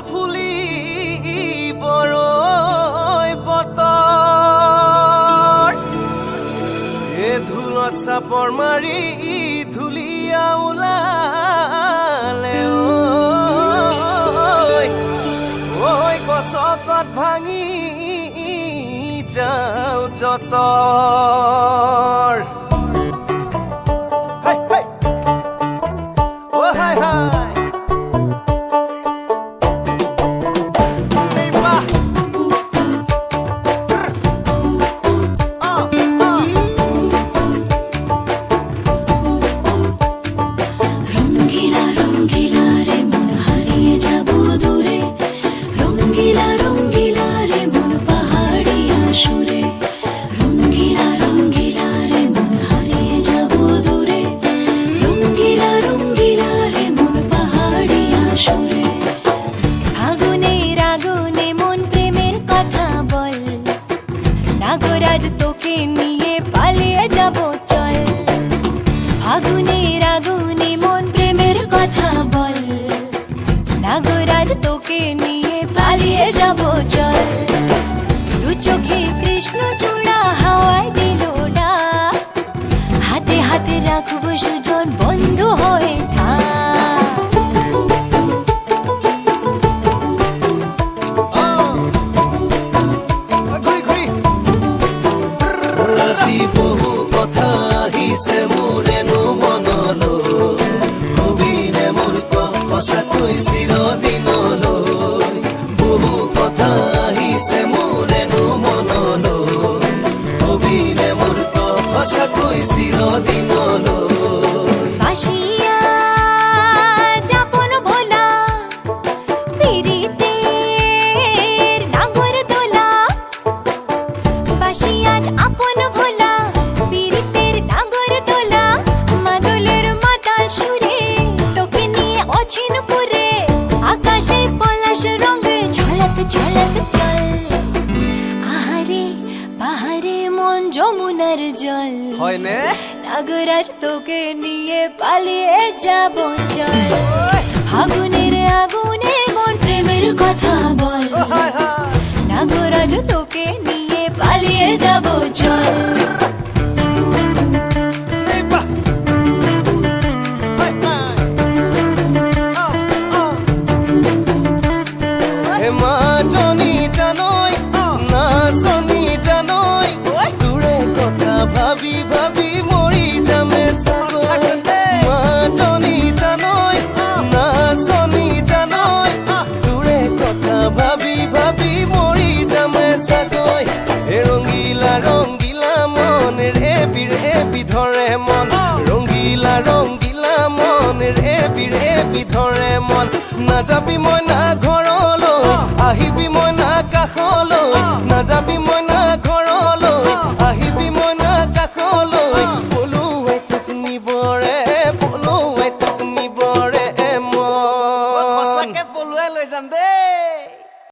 ফুলি বৰৈ বতৰ এ ধুলত চাপৰ মাৰি ধুলিয়া ওলালে ঐ গছকত ভাঙি যাওঁ যতৰ নাগরাজ তোকে নিয়ে পালিয়ে যাব চল আগুনের আগুনে মন প্রেমের কথা বল নাগরাজ তোকে নিয়ে পালিয়ে যাব চল দু চোখে কৃষ্ণ চূড়া হাওয়ায় দিল ডাক হাতে হাতে রাখবো সুজন বন্ধু হয়ে বহু কথা আহিছে মোৰেনো মনলৈ কবিনে মোৰ সঁচাকৈ চিৰদিনলৈ বহু কথা আহিছে মোৰেনো মনলৈ কবিনে মোৰ সঁচাকৈ চিৰদিনলৈ যমুনার জল হয়নে নাগরাজ তোকে নিয়ে পালিয়ে যাব চল আগুনের আগুনে মন প্রেমের কথা বল নাগরাজ তোকে নিয়ে পালিয়ে যাব চল ভাবি ভাবি মৰি যামে চাগৈ মাজনী জানৈ নাচনী জানৈ তোৰে কথা ভাবি ভাবি মৰি যামে চাগৈ ৰঙিলা ৰঙিলা মন ৰেবি ৰেবি ধৰে মন ৰঙিলা ৰঙিলা মন ৰেবি ৰেবি ধৰে মন নাযাবি মই না ঘৰলৈ আহিবি মই না কাষলৈ